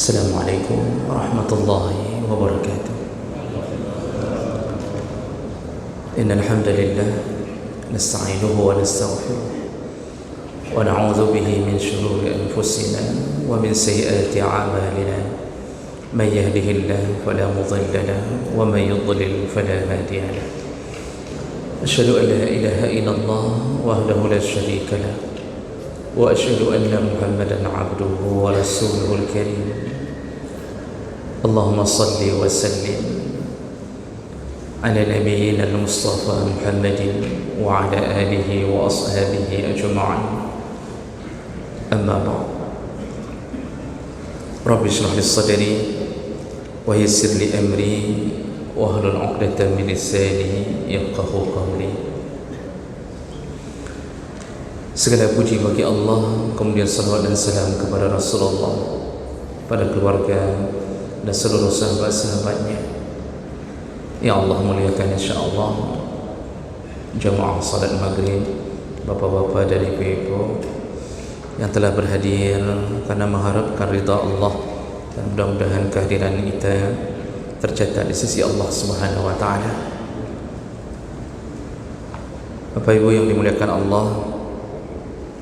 السلام عليكم ورحمة الله وبركاته. إن الحمد لله نستعينه ونستغفره ونعوذ به من شرور أنفسنا ومن سيئات أعمالنا. من يهده الله فلا مضل له ومن يضلل فلا هادي له. أشهد أن لا إله إلا الله وحده لا شريك له وأشهد أن محمدا عبده ورسوله الكريم. اللهم صل وسلم على نبينا المصطفى محمد وعلى آله وأصحابه أجمعين. أما بعد، رب اشرح لي صدري ويسر لي أمري واحلل عقدة من لساني يفقهوا قولي. Segala puji bagi Allah, kemudian salawat dan salam kepada Rasulullah, pada keluarga dan seluruh sahabat-sahabatnya. Ya Allah, muliakan insyaAllah jamaah salat maghrib, bapa-bapa dan ibu-ibu yang telah berhadir karena mengharapkan ridha Allah, dan mudah-mudahan kehadiran kita tercatat di sisi Allah Subhanahu wa taala. Bapak Ibu yang dimuliakan Allah,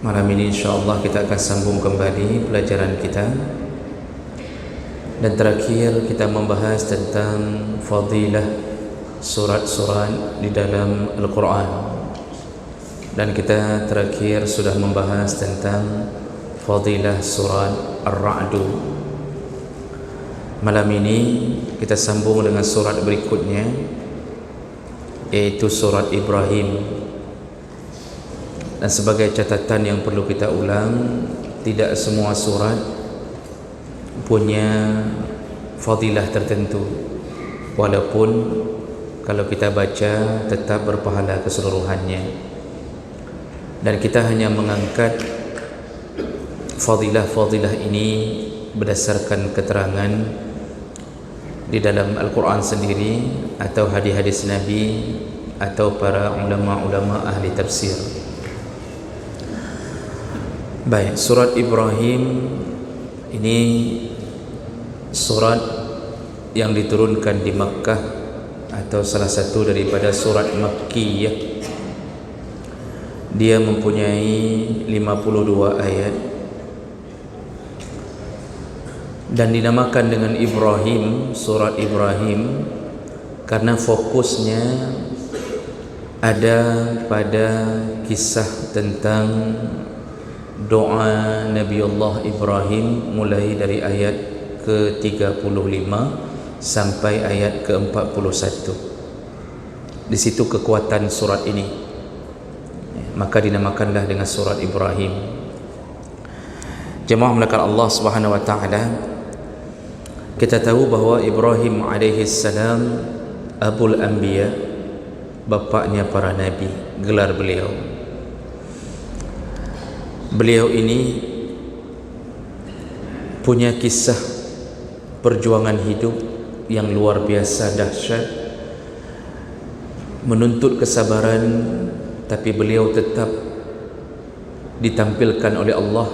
malam ini insyaAllah kita akan sambung kembali pelajaran kita. Dan terakhir kita membahas tentang fadilah surat-surat di dalam Al-Quran. Dan kita terakhir sudah membahas tentang fadilah surat Ar-Ra'du. Malam ini kita sambung dengan surat berikutnya, yaitu surat Ibrahim. Dan sebagai catatan yang perlu kita ulang, tidak semua surat punya fadilah tertentu, walaupun kalau kita baca tetap berpahala keseluruhannya. Dan kita hanya mengangkat fadilah-fadilah ini berdasarkan keterangan di dalam Al-Quran sendiri, atau hadis-hadis Nabi, atau para ulama-ulama ahli tafsir. Baik, surat Ibrahim ini surat yang diturunkan di Makkah, atau salah satu daripada surat Makkiyah. Dia mempunyai 52 ayat dan dinamakan dengan Ibrahim, surat Ibrahim, karena fokusnya ada pada kisah tentang doa Nabiullah Ibrahim, mulai dari ayat ke-35 sampai ayat ke-41. Di situ kekuatan surat ini, maka dinamakanlah dengan surat Ibrahim. Jemaah melakukan Allah Subhanahu wa taala, kita tahu bahawa Ibrahim alaihi salam Abul Anbiya, bapaknya para nabi, gelar beliau. Beliau ini punya kisah perjuangan hidup yang luar biasa dahsyat, menuntut kesabaran, tapi beliau tetap ditampilkan oleh Allah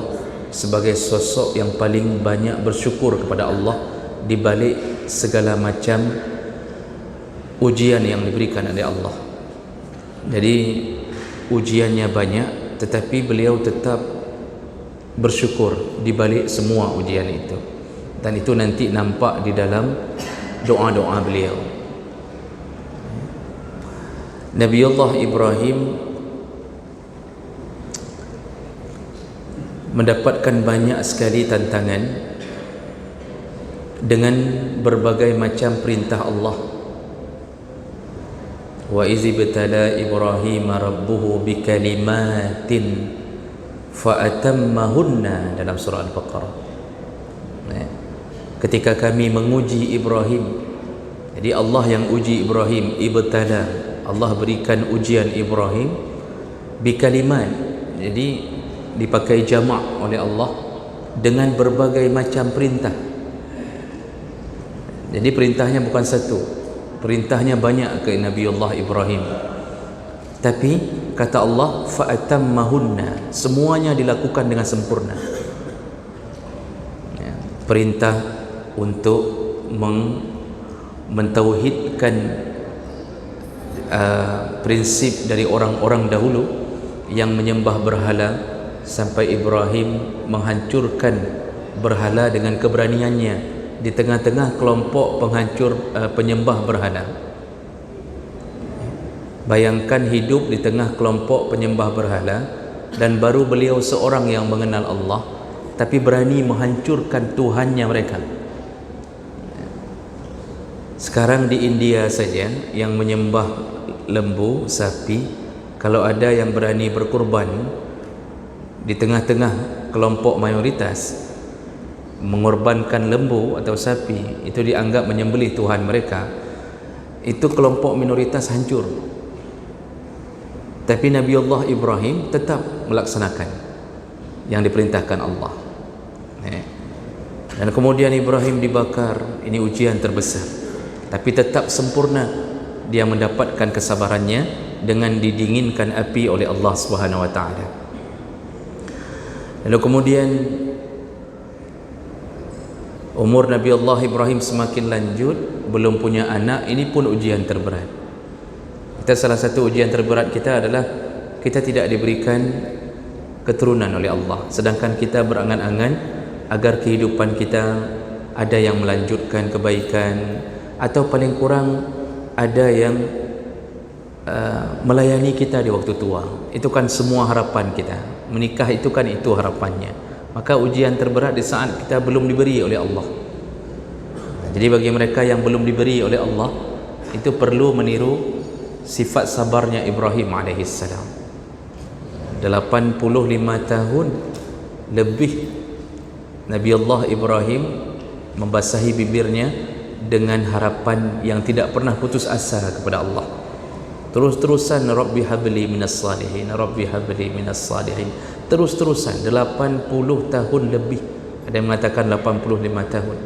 sebagai sosok yang paling banyak bersyukur kepada Allah di balik segala macam ujian yang diberikan oleh Allah. Jadi ujiannya banyak, tetapi beliau tetap bersyukur di balik semua ujian itu. Dan itu nanti nampak di dalam doa-doa beliau. Nabiullah Ibrahim mendapatkan banyak sekali tantangan dengan berbagai macam perintah Allah. Wa iz ibtala Ibrahim rabbuhu bikalimatin fa atammahunna, dalam surah Al-Baqarah. Ketika kami menguji Ibrahim, jadi Allah yang uji Ibrahim, ibtala, Allah berikan ujian Ibrahim bikalimat, jadi dipakai jamak oleh Allah dengan berbagai macam perintah. Jadi perintahnya bukan satu, perintahnya banyak ke Nabiullah Ibrahim. Tapi kata Allah, fa'atammahunna, semuanya dilakukan dengan sempurna. perintah untuk mentauhidkan prinsip dari orang-orang dahulu yang menyembah berhala, sampai Ibrahim menghancurkan berhala dengan keberaniannya di tengah-tengah kelompok penghancur penyembah berhala. Bayangkan hidup di tengah kelompok penyembah berhala, dan baru beliau seorang yang mengenal Allah, tapi berani menghancurkan Tuhannya mereka. Sekarang di India saja yang menyembah lembu, sapi, kalau ada yang berani berkorban di tengah-tengah kelompok mayoritas mengorbankan lembu atau sapi, itu dianggap menyembelih Tuhan mereka. Itu kelompok minoritas hancur. Tapi Nabi Allah Ibrahim tetap melaksanakan yang diperintahkan Allah. Dan kemudian Ibrahim dibakar. Ini ujian terbesar, tapi tetap sempurna dia mendapatkan kesabarannya dengan didinginkan api oleh Allah Subhanahu wa taala. Lalu kemudian umur Nabi Allah Ibrahim semakin lanjut, belum punya anak. Ini pun ujian terberat. Salah satu ujian terberat kita adalah kita tidak diberikan keturunan oleh Allah, sedangkan kita berangan-angan agar kehidupan kita ada yang melanjutkan kebaikan, atau paling kurang ada yang melayani kita di waktu tua. Itu kan semua harapan kita. Menikah itu kan itu harapannya. Maka ujian terberat di saat kita belum diberi oleh Allah. Jadi bagi mereka yang belum diberi oleh Allah, itu perlu meniru sifat sabarnya Ibrahim alaihissalam. 85 tahun lebih Nabi Allah Ibrahim membasahi bibirnya dengan harapan yang tidak pernah putus asa kepada Allah. Terus-terusan, Rabbi habli minas salihin, Rabbi habli minas salihin. Terus-terusan 80 tahun lebih. Ada yang mengatakan 85 tahun.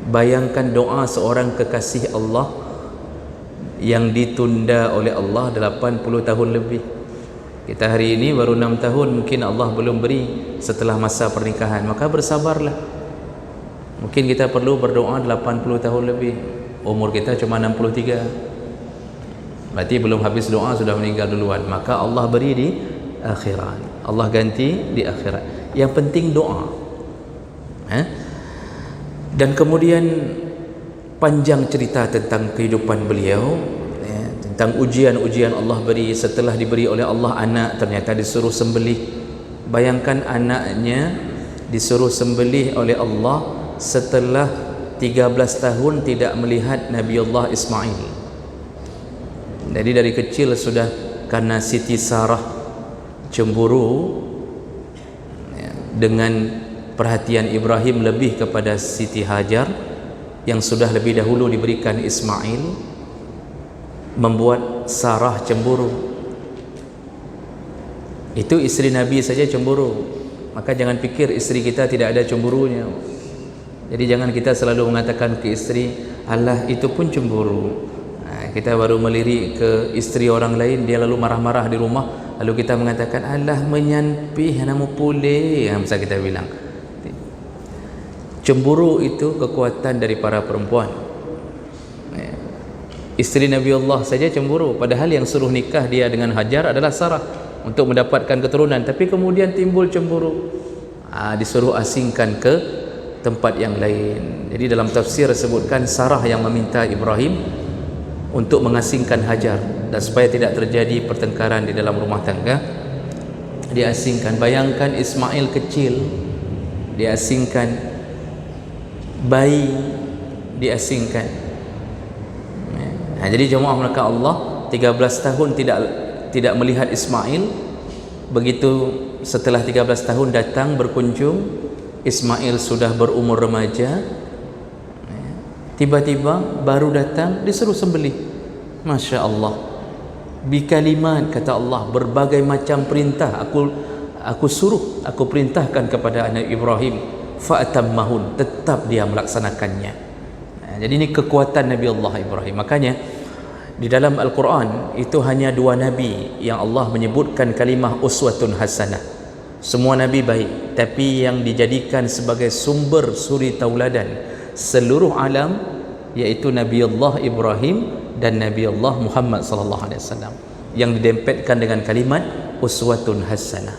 Bayangkan doa seorang kekasih Allah yang ditunda oleh Allah 80 tahun lebih. Kita hari ini baru 6 tahun, mungkin Allah belum beri setelah masa pernikahan, maka bersabarlah. Mungkin kita perlu berdoa 80 tahun lebih. Umur kita cuma 63, berarti belum habis doa sudah meninggal duluan. Maka Allah beri di akhirat, Allah ganti di akhirat. Yang penting doa. Dan kemudian panjang cerita tentang kehidupan beliau, tentang ujian-ujian Allah beri. Setelah diberi oleh Allah anak, ternyata disuruh sembelih. Bayangkan anaknya disuruh sembelih oleh Allah setelah 13 tahun tidak melihat Nabi Allah Ismail. Jadi dari kecil sudah, karena Siti Sarah cemburu dengan perhatian Ibrahim lebih kepada Siti Hajar yang sudah lebih dahulu diberikan Ismail, membuat Sarah cemburu. Itu istri Nabi saja cemburu, maka jangan pikir istri kita tidak ada cemburunya. Jadi jangan kita selalu mengatakan ke istri, Allah itu pun cemburu. Kita baru melirik ke istri orang lain, dia lalu marah-marah di rumah, lalu kita mengatakan Allah menyanpih namu pulih, bisa kita bilang. Cemburu itu kekuatan dari para perempuan. Istri Nabi Allah saja cemburu, padahal yang suruh nikah dia dengan Hajar adalah Sarah untuk mendapatkan keturunan, tapi kemudian timbul cemburu, disuruh asingkan ke tempat yang lain. Jadi dalam tafsir sebutkan Sarah yang meminta Ibrahim untuk mengasingkan Hajar, dan supaya tidak terjadi pertengkaran di dalam rumah tangga, diasingkan. Bayangkan Ismail kecil diasingkan, bayi diasingkan. Jadi jemaah mereka Allah 13 tahun tidak melihat Ismail. Begitu setelah 13 tahun datang berkunjung, Ismail sudah berumur remaja. Tiba-tiba baru datang disuruh sembelih. Masya Allah, bikalimat, kata Allah, berbagai macam perintah aku perintahkan kepada anak Ibrahim, fa'atammahun, tetap dia melaksanakannya. Jadi ini kekuatan Nabi Allah Ibrahim. Makanya di dalam Al-Quran itu hanya 2 nabi yang Allah menyebutkan kalimah uswatun hasanah. Semua nabi baik, tapi yang dijadikan sebagai sumber suri tauladan seluruh alam iaitu Nabi Allah Ibrahim dan Nabi Allah Muhammad sallallahu alaihi wasallam, yang didempetkan dengan kalimat uswatun hasanah.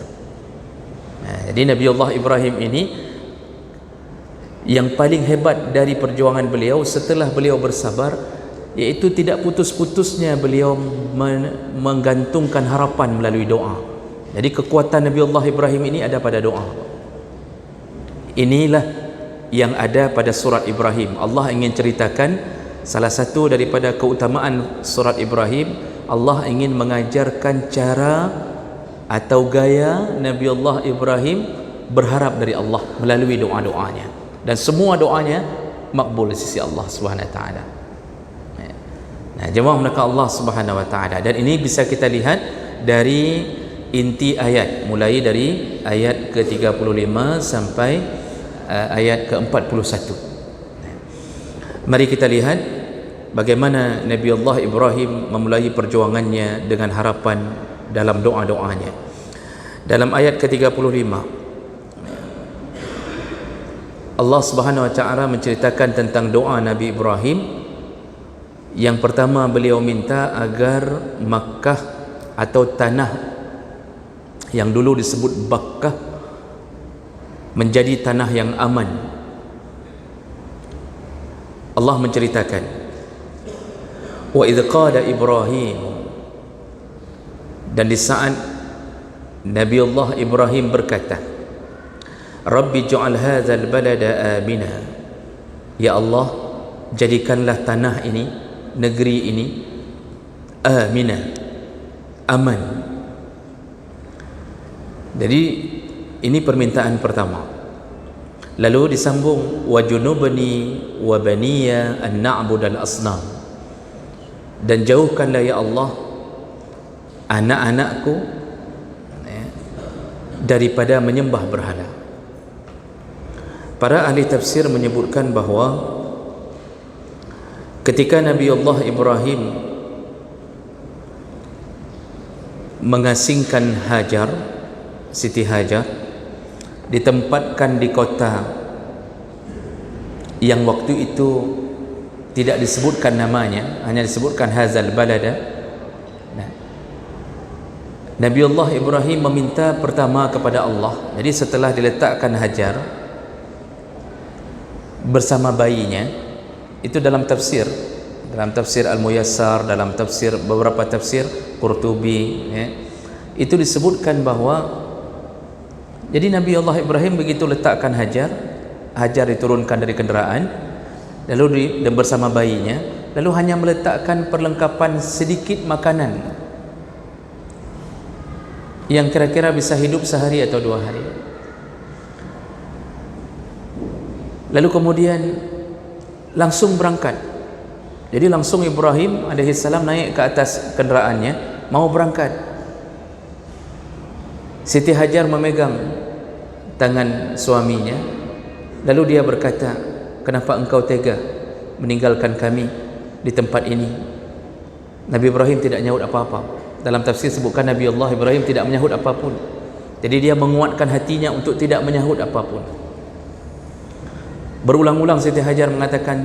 Jadi Nabi Allah Ibrahim ini yang paling hebat dari perjuangan beliau setelah beliau bersabar, iaitu tidak putus-putusnya beliau menggantungkan harapan melalui doa. Jadi kekuatan Nabi Allah Ibrahim ini ada pada doa. Inilah yang ada pada surat Ibrahim. Allah ingin ceritakan salah satu daripada keutamaan surat Ibrahim, Allah ingin mengajarkan cara atau gaya Nabi Allah Ibrahim berharap dari Allah melalui doa-doanya, dan semua doanya makbul di sisi Allah Subhanahu wa taala. Nah, jemaah maka Allah Subhanahu wa taala, dan ini bisa kita lihat dari inti ayat, mulai dari ayat ke-35 sampai ayat ke-41. Mari kita lihat bagaimana Nabi Allah Ibrahim memulai perjuangannya dengan harapan dalam doa-doanya. Dalam ayat ke-35 Allah Subhanahu wa taala menceritakan tentang doa Nabi Ibrahim. Yang pertama, beliau minta agar Makkah atau tanah yang dulu disebut Bakkah menjadi tanah yang aman. Allah menceritakan, wa idh qala Ibrahim, dan di saat Nabi Allah Ibrahim berkata, Rabbi ja'al hadzal balada amina, ya Allah, jadikanlah tanah ini, negeri ini amina, aman. Jadi ini permintaan pertama. Lalu disambung, wa junubni wa baniya an na'budal asnam, dan jauhkanlah ya Allah anak-anakku daripada menyembah berhala. Para ahli tafsir menyebutkan bahawa ketika Nabi Allah Ibrahim mengasingkan Hajar, Siti Hajar, ditempatkan di kota yang waktu itu tidak disebutkan namanya, hanya disebutkan Hazal Balada. Nabi Allah Ibrahim meminta pertama kepada Allah. Jadi setelah diletakkan Hajar bersama bayinya, itu dalam tafsir Al-Muyassar, dalam tafsir beberapa tafsir Qurtubi, itu disebutkan bahawa jadi Nabi Allah Ibrahim begitu letakkan Hajar diturunkan dari kenderaan, lalu dan bersama bayinya, lalu hanya meletakkan perlengkapan sedikit makanan yang kira-kira bisa hidup sehari atau 2 hari. Lalu kemudian langsung berangkat. Jadi langsung Ibrahim alaihissalam naik ke atas kenderaannya, mau berangkat. Siti Hajar memegang tangan suaminya, lalu dia berkata, kenapa engkau tega meninggalkan kami di tempat ini? Nabi Ibrahim tidak menyahut apa-apa. Dalam tafsir sebutkan Nabi Allah Ibrahim tidak menyahut apapun. Jadi dia menguatkan hatinya untuk tidak menyahut apapun. Berulang-ulang Siti Hajar mengatakan,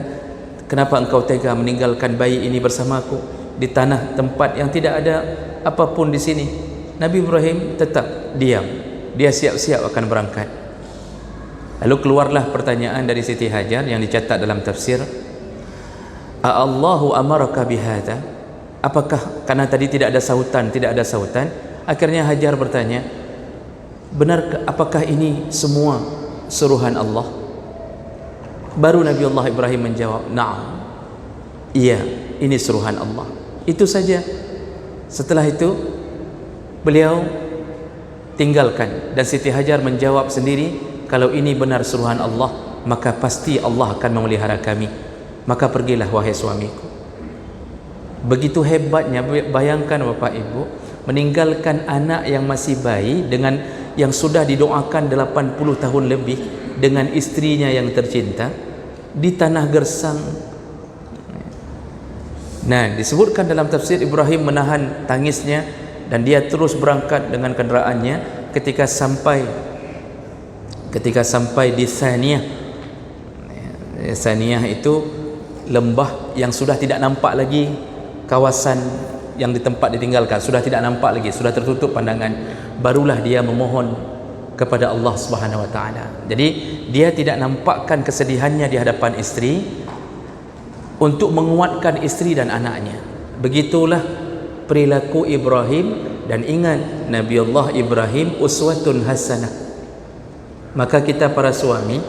kenapa engkau tega meninggalkan bayi ini bersamaku di tanah tempat yang tidak ada apapun di sini? Nabi Ibrahim tetap diam. Dia siap-siap akan berangkat. Lalu keluarlah pertanyaan dari Siti Hajar yang dicatat dalam tafsir, Allahu amaraka bihadza? Apakah karena tadi tidak ada sautan? Akhirnya Hajar bertanya, benar, apakah ini semua suruhan Allah? Baru Nabi Allah Ibrahim menjawab, na'am, iya, ini suruhan Allah. Itu saja. Setelah itu beliau tinggalkan, dan Siti Hajar menjawab sendiri, kalau ini benar suruhan Allah, maka pasti Allah akan memelihara kami. Maka pergilah wahai suamiku. Begitu hebatnya, bayangkan Bapak Ibu, meninggalkan anak yang masih bayi dengan yang sudah didoakan 80 tahun lebih, dengan istrinya yang tercinta di tanah gersang. Nah, disebutkan dalam tafsir Ibrahim menahan tangisnya dan dia terus berangkat dengan kenderaannya. ketika sampai di Thaniyah. Thaniyah itu lembah yang sudah tidak nampak lagi kawasan yang di tempat ditinggalkan, sudah tidak nampak lagi, sudah tertutup pandangan, barulah dia memohon kepada Allah Subhanahu wa taala. Jadi dia tidak nampakkan kesedihannya di hadapan istri untuk menguatkan istri dan anaknya. Begitulah perilaku Ibrahim, dan ingat Nabi Allah Ibrahim uswatun hasanah. Maka kita para suami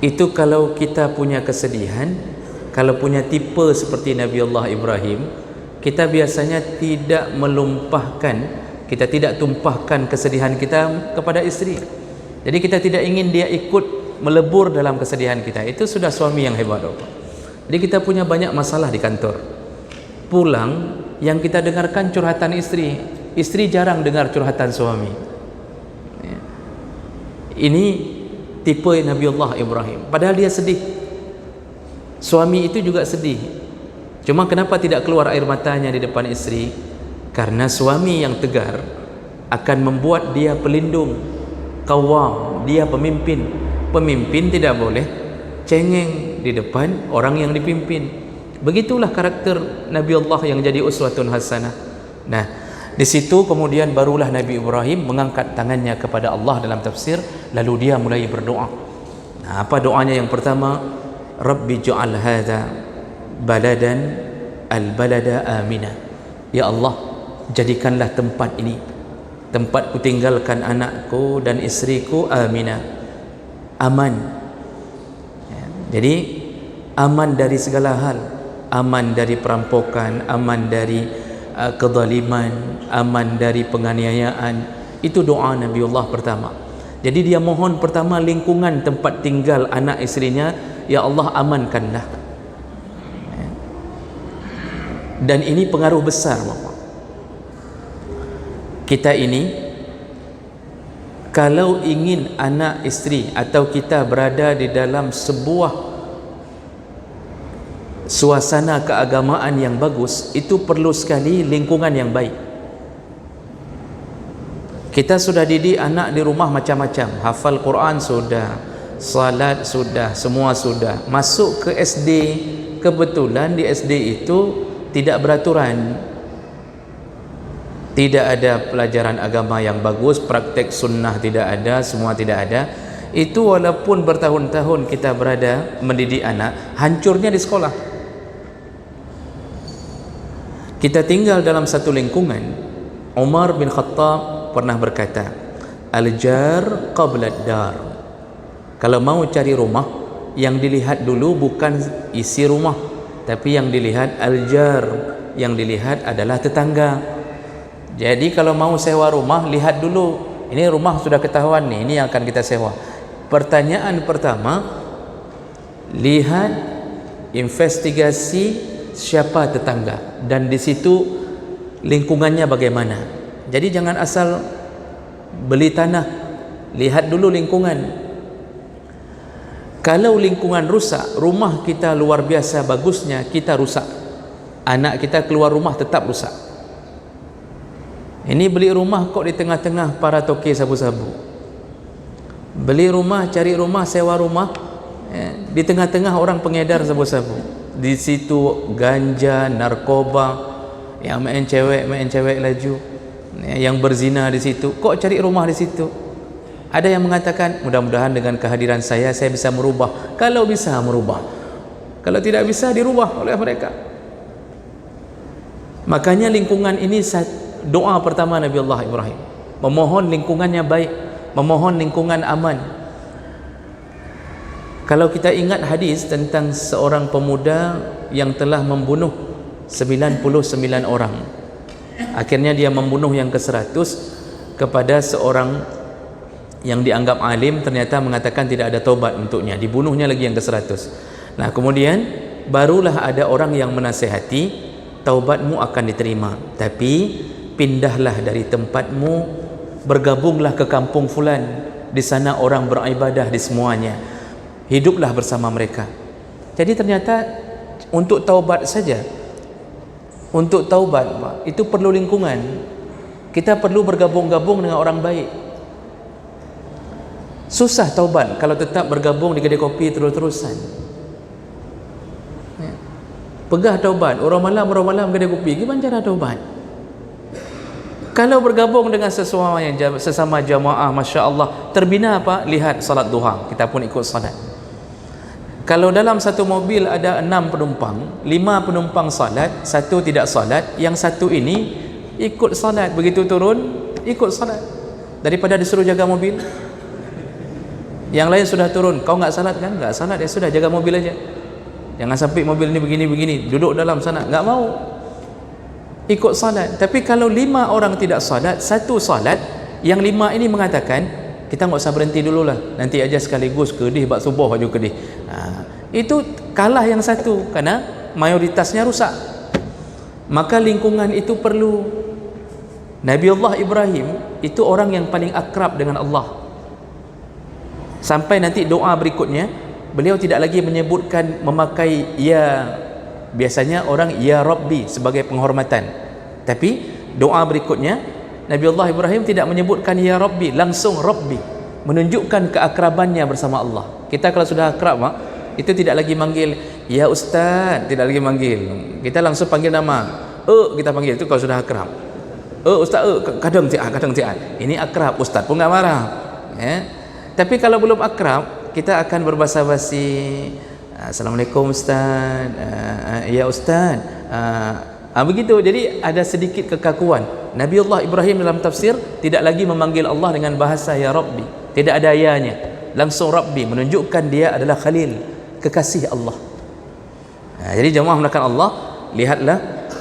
itu kalau kita punya kesedihan, kalau punya tipe seperti Nabi Allah Ibrahim, kita biasanya tidak kita tidak tumpahkan kesedihan kita kepada istri. Jadi kita tidak ingin dia ikut melebur dalam kesedihan kita. Itu sudah suami yang hebat. Jadi kita punya banyak masalah di kantor, pulang yang kita dengarkan curhatan istri jarang dengar curhatan suami. Ini tipe Nabi Allah Ibrahim, padahal dia sedih, suami itu juga sedih. Cuma kenapa tidak keluar air matanya di depan istri? Karena suami yang tegar akan membuat dia pelindung, qawwam, dia pemimpin. Pemimpin tidak boleh cengeng di depan orang yang dipimpin. Begitulah karakter Nabi Allah yang jadi uswatun hasanah. Nah, di situ kemudian barulah Nabi Ibrahim mengangkat tangannya kepada Allah dalam tafsir, lalu dia mulai berdoa. Nah, apa doanya yang pertama? Rabbi ja'al hadza baladan al-balada amina. Ya Allah, jadikanlah tempat ini, tempat ku tinggalkan anakku dan istriku, amina, aman. Jadi aman dari segala hal, aman dari perampokan, aman dari kezaliman, aman dari penganiayaan. Itu doa Nabi Allah pertama. Jadi dia mohon pertama lingkungan tempat tinggal anak istrinya, ya Allah amankanlah. Dan ini pengaruh besar, Bapak. Kita ini kalau ingin anak istri atau kita berada di dalam sebuah suasana keagamaan yang bagus, itu perlu sekali lingkungan yang baik. Kita sudah didik anak di rumah macam-macam, hafal Quran sudah, salat sudah, semua sudah. Masuk ke SD, kebetulan di SD itu tidak beraturan, tidak ada pelajaran agama yang bagus, praktek sunnah tidak ada, semua tidak ada. Itu walaupun bertahun-tahun kita berada mendidik anak, hancurnya di sekolah. Kita tinggal dalam satu lingkungan. Umar bin Khattab pernah berkata, al-jar qabla ad-dar. Kalau mau cari rumah, yang dilihat dulu bukan isi rumah, tapi yang dilihat al-jar, yang dilihat adalah tetangga. Jadi kalau mau sewa rumah, lihat dulu, ini rumah sudah ketahuan nih, ini yang akan kita sewa. Pertanyaan pertama, lihat, investigasi siapa tetangga, dan di situ lingkungannya bagaimana. Jadi jangan asal beli tanah, lihat dulu lingkungan. Kalau lingkungan rusak, rumah kita luar biasa bagusnya, kita rusak, anak kita keluar rumah tetap rusak. Ini beli rumah kok di tengah-tengah para toke sabu-sabu, beli rumah, cari rumah, sewa rumah, di tengah-tengah orang pengedar sabu-sabu. Di situ ganja, narkoba, yang main cewek laju, yang berzina di situ. Kok cari rumah di situ? Ada yang mengatakan, mudah-mudahan dengan kehadiran saya bisa merubah. Kalau bisa merubah, kalau tidak bisa dirubah oleh mereka. Makanya lingkungan ini, doa pertama Nabi Allah Ibrahim, memohon lingkungannya baik, memohon lingkungan aman. Kalau kita ingat hadis tentang seorang pemuda yang telah membunuh 99 orang, akhirnya dia membunuh yang ke-100 kepada seorang yang dianggap alim, ternyata mengatakan tidak ada taubat untuknya, dibunuhnya lagi yang ke-100. Nah, kemudian barulah ada orang yang menasihati, taubatmu akan diterima, tapi pindahlah dari tempatmu, bergabunglah ke kampung fulan, di sana orang beribadah di semuanya, hiduplah bersama mereka. Jadi ternyata untuk taubat saja, untuk taubat itu perlu lingkungan. Kita perlu bergabung-gabung dengan orang baik. Susah taubat kalau tetap bergabung di kedai kopi terus-terusan. Ya. Pegah taubat, orang malam kedai kopi, gimana cara taubat? Kalau bergabung dengan sesama jamaah, Masya Allah, terbina apa? Lihat salat duha, kita pun ikut salat. Kalau dalam satu mobil ada 6 penumpang, 5 penumpang salat, 1 tidak salat, yang 1 ini ikut salat, begitu turun ikut salat, daripada disuruh jaga mobil. Yang lain sudah turun, kau nggak salat kan? Nggak salat, ya sudah, jaga mobil aja, jangan sampai mobil ini begini, duduk dalam sana, nggak mau, ikut salat. Tapi kalau 5 orang tidak salat, 1 salat, yang 5 ini mengatakan, kita nggak usah berhenti dulu lah, nanti aja sekaligus kedih bak subuh baju kedih. Itu kalah yang 1 karena mayoritasnya rusak. Maka lingkungan itu perlu. Nabiullah Ibrahim itu orang yang paling akrab dengan Allah. Sampai nanti doa berikutnya, beliau tidak lagi menyebutkan memakai ya, biasanya orang ya Rabbi sebagai penghormatan, tapi doa berikutnya Nabiullah Ibrahim tidak menyebutkan ya Rabbi, langsung Rabbi, menunjukkan keakrabannya bersama Allah. Kita kalau sudah akrab, itu tidak lagi manggil ya Ustaz, tidak lagi manggil, kita langsung panggil nama, kita panggil, itu kalau sudah akrab. Ustaz, kadang tiap, ini akrab, Ustaz pun nggak marah, ya. Tapi kalau belum akrab, kita akan berbahasa basi, Assalamualaikum Ustaz, ya Ustaz, begitu. Jadi ada sedikit kekakuan. Nabiullah Ibrahim dalam tafsir tidak lagi memanggil Allah dengan bahasa ya Rabbi, tidak ada ayanya, langsung Rabbi, menunjukkan dia adalah Khalil, kekasih Allah. Jadi jemaah melakukan Allah, lihatlah,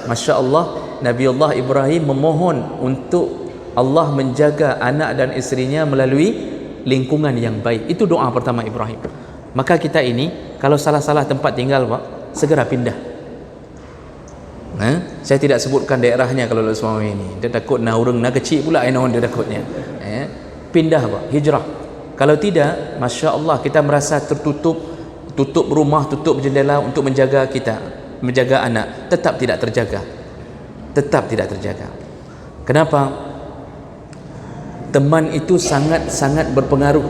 Masya Allah, Nabiullah Ibrahim memohon untuk Allah menjaga anak dan isterinya melalui lingkungan yang baik. Itu doa pertama Ibrahim. Maka kita ini kalau salah-salah tempat tinggal, Pak, segera pindah. Saya tidak sebutkan daerahnya kalau semua ini, dia takut nak urang nak kecil pula, dia takutnya. Pindah, Pak, hijrah. Kalau tidak, Masya Allah, kita merasa tertutup, tutup rumah, tutup jendela untuk menjaga kita, menjaga anak, tetap tidak terjaga, tetap tidak terjaga. Kenapa? Teman itu sangat-sangat berpengaruh.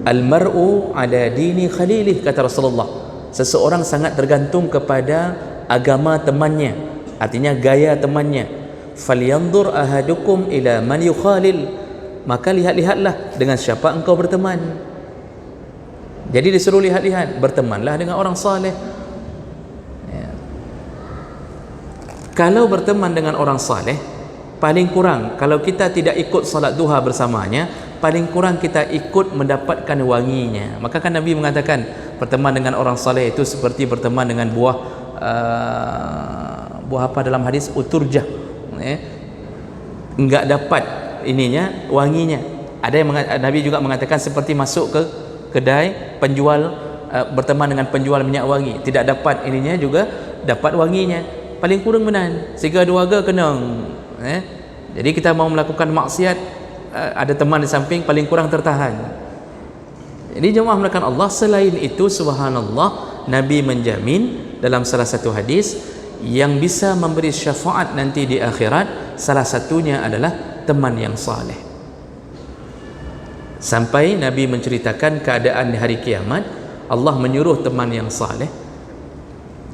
Al-mar'u ala dini khalilih, kata Rasulullah. Seseorang sangat tergantung kepada agama temannya, artinya gaya temannya. Falyanzur ahadukum ila man yukhalil, maka lihat-lihatlah dengan siapa engkau berteman. Jadi disuruh lihat-lihat, bertemanlah dengan orang saleh. Kalau berteman dengan orang saleh, paling kurang kalau kita tidak ikut salat duha bersamanya, paling kurang kita ikut mendapatkan wanginya. Maka kan Nabi mengatakan berteman dengan orang saleh itu seperti berteman dengan buah apa dalam hadis, uturjah, enggak dapat ininya, wanginya. Ada yang Nabi juga mengatakan seperti masuk ke kedai penjual, berteman dengan penjual minyak wangi, tidak dapat ininya juga dapat wanginya, paling kurang menan sehingga dua-dua kenang. Jadi kita mau melakukan maksiat, ada teman di samping, paling kurang tertahan. Jadi jemaah melakukan Allah. Selain itu, subhanallah, Nabi menjamin dalam salah satu hadis yang bisa memberi syafaat nanti di akhirat, salah satunya adalah teman yang saleh. Sampai Nabi menceritakan keadaan di hari kiamat, Allah menyuruh teman yang saleh.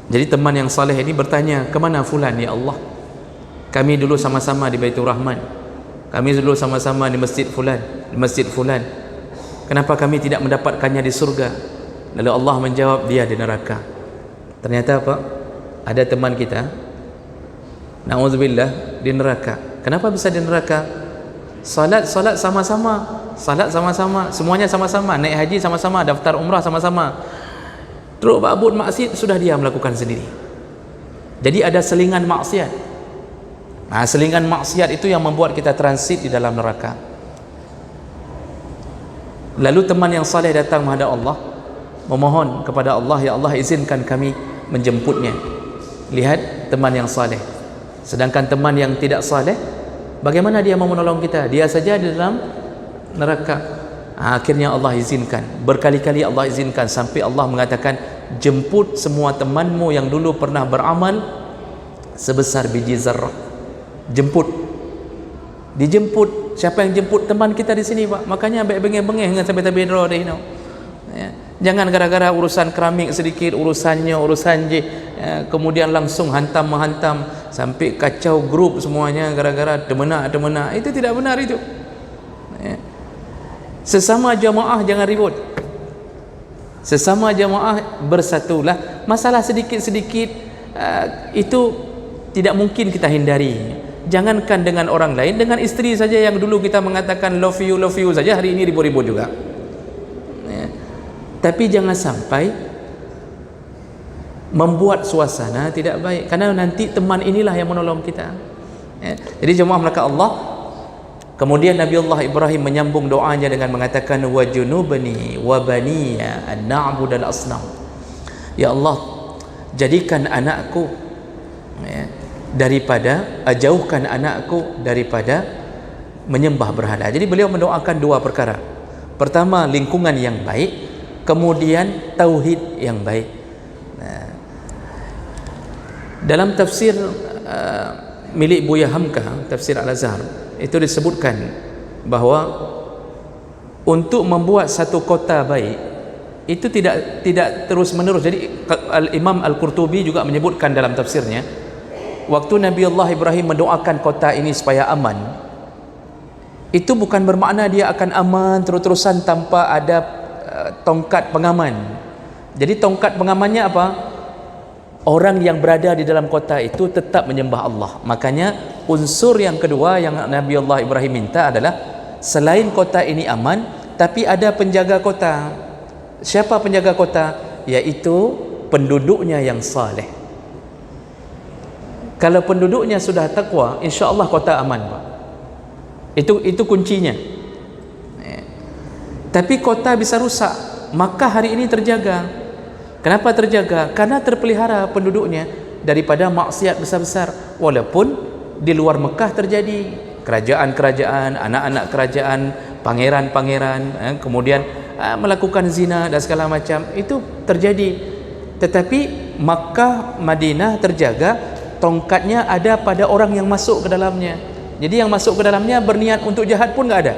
Jadi teman yang saleh ini bertanya, kemana fulan ya Allah? Kami dulu sama-sama di Baitur Rahman, kami dulu sama-sama di masjid fulan, kenapa kami tidak mendapatkannya di surga? Lalu Allah menjawab, dia di neraka. Ternyata apa? Ada teman kita, na'udzubillah, di neraka. Kenapa bisa di neraka? Salat sama-sama, semuanya sama-sama, naik haji sama-sama, daftar umrah sama-sama, terus babut maksiat sudah dia melakukan sendiri. Jadi ada selingan maksiat. Selingan maksiat itu yang membuat kita transit di dalam neraka. Lalu teman yang saleh datang menghadap Allah, memohon kepada Allah, ya Allah, izinkan kami menjemputnya. Lihat teman yang saleh. Sedangkan teman yang tidak saleh, bagaimana dia mau menolong kita? Dia saja di dalam neraka. Akhirnya Allah izinkan, berkali-kali Allah izinkan, sampai Allah mengatakan, jemput semua temanmu yang dulu pernah beramal sebesar biji zarrah. Jemput, dijemput. Siapa yang jemput? Teman kita di sini, Pak. Makanya bengeng-bengeng dengan sampai tabidro deh, ya. Jangan gara-gara urusan keramik sedikit, urusan je, ya, kemudian langsung menghantam sampai kacau grup semuanya gara-gara demenak. Itu tidak benar itu, ya. Sesama jamaah jangan ribut, sesama jamaah bersatulah. Masalah sedikit-sedikit itu tidak mungkin kita hindari. Jangankan dengan orang lain, dengan istri saja yang dulu kita mengatakan love you saja, hari ini ribut-ribut juga, ya. Tapi jangan sampai membuat suasana tidak baik, karena nanti teman inilah yang menolong kita, ya. Jadi jemaah melakukan Allah. Kemudian Nabi Allah Ibrahim menyambung doanya dengan mengatakan wa junubni wa baniya an na'budal asnam. Ya Allah, jadikan anakku, ya, jauhkan anakku daripada menyembah berhala. Jadi beliau mendoakan dua perkara. Pertama, lingkungan yang baik, kemudian tauhid yang baik. Nah, dalam tafsir milik Buya Hamka, tafsir Al-Azhar, itu disebutkan bahwa untuk membuat satu kota baik itu tidak terus menerus. Jadi Imam Al-Qurtubi juga menyebutkan dalam tafsirnya, waktu Nabi Allah Ibrahim mendoakan kota ini supaya aman, itu bukan bermakna dia akan aman terus-terusan tanpa ada tongkat pengaman. Jadi tongkat pengamannya apa? Orang yang berada di dalam kota itu tetap menyembah Allah. Makanya unsur yang kedua yang Nabi Allah Ibrahim minta adalah selain kota ini aman, tapi ada penjaga kota. Siapa penjaga kota? Yaitu penduduknya yang saleh. Kalau penduduknya sudah takwa, insya Allah kota aman, Pak. Itu kuncinya. Tapi kota bisa rusak. Maka hari ini terjaga. Kenapa terjaga? Karena terpelihara penduduknya daripada maksiat besar-besar. Walaupun di luar Mekah terjadi kerajaan-kerajaan, anak-anak kerajaan, pangeran-pangeran, kemudian melakukan zina dan segala macam, itu terjadi. Tetapi Makkah, Madinah terjaga, tongkatnya ada pada orang yang masuk ke dalamnya. Jadi yang masuk ke dalamnya berniat untuk jahat pun enggak ada.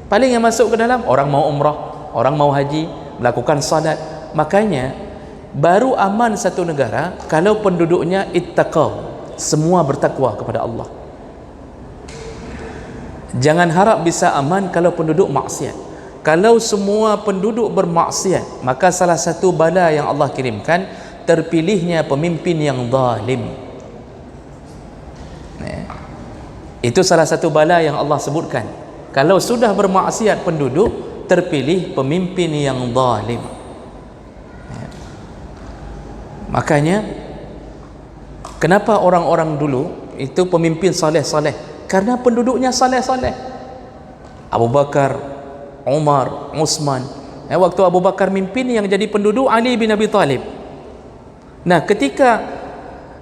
Paling yang masuk ke dalam orang mau umrah, orang mau haji, melakukan salat. Makanya baru aman satu negara kalau penduduknya ittaqaw, semua bertakwa kepada Allah. Jangan harap bisa aman kalau penduduk maksiat. Kalau semua penduduk bermaksiat, maka salah satu bala yang Allah kirimkan, terpilihnya pemimpin yang zalim. Itu salah satu bala yang Allah sebutkan. Kalau sudah bermaksiat penduduk, terpilih pemimpin yang zalim. Makanya kenapa orang-orang dulu itu pemimpin saleh-saleh? Karena penduduknya saleh-saleh. Abu Bakar, Umar, Utsman. Waktu Abu Bakar mimpin, yang jadi penduduk Ali bin Abi Thalib. Nah, ketika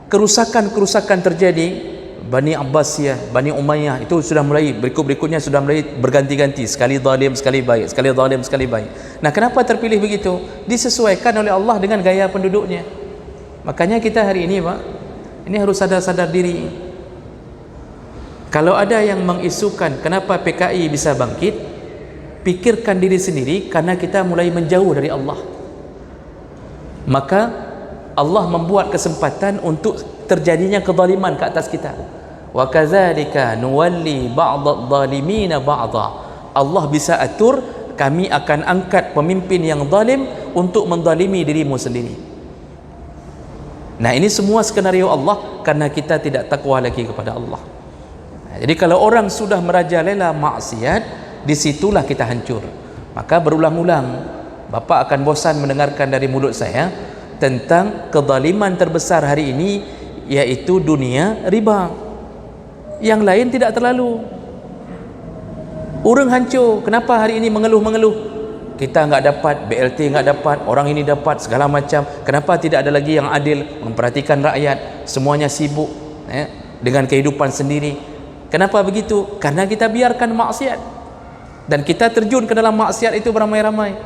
kerusakan-kerusakan terjadi, Bani Abbasiyah, Bani Umayyah, itu sudah mulai berikutnya sudah mulai berganti-ganti, sekali zalim sekali baik, sekali zalim sekali baik. Nah, kenapa terpilih begitu? Disesuaikan oleh Allah dengan gaya penduduknya. Makanya kita hari ini, Pak, ini harus sadar-sadar diri. Kalau ada yang mengisukan kenapa PKI bisa bangkit, pikirkan diri sendiri, karena kita mulai menjauh dari Allah. Maka Allah membuat kesempatan untuk terjadinya kezaliman ke atas kita. Wa kadzalika nuwalli ba'dadh-dhalimina ba'dha. Allah bisa atur, kami akan angkat pemimpin yang zalim untuk menzalimi dirimu sendiri. Nah, ini semua skenario Allah karena kita tidak takwa lagi kepada Allah. Jadi kalau orang sudah merajalela maksiat, disitulah kita hancur. Maka berulang-ulang Bapak akan bosan mendengarkan dari mulut saya tentang kezaliman terbesar hari ini, yaitu dunia riba. Yang lain tidak terlalu. Orang hancur. Kenapa hari ini mengeluh-mengeluh? Kita nggak dapat, BLT nggak dapat, orang ini dapat, segala macam. Kenapa tidak ada lagi yang adil, memperhatikan rakyat? Semuanya sibuk dengan kehidupan sendiri. Kenapa begitu? Karena kita biarkan maksiat, dan kita terjun ke dalam maksiat itu beramai-ramai.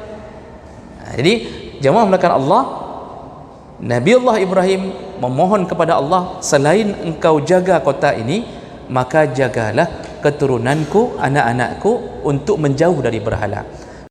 Jadi jemaah melakukan Allah, Nabi Allah Ibrahim memohon kepada Allah, selain engkau jaga kota ini, maka jagalah keturunanku, anak-anakku untuk menjauh dari berhala.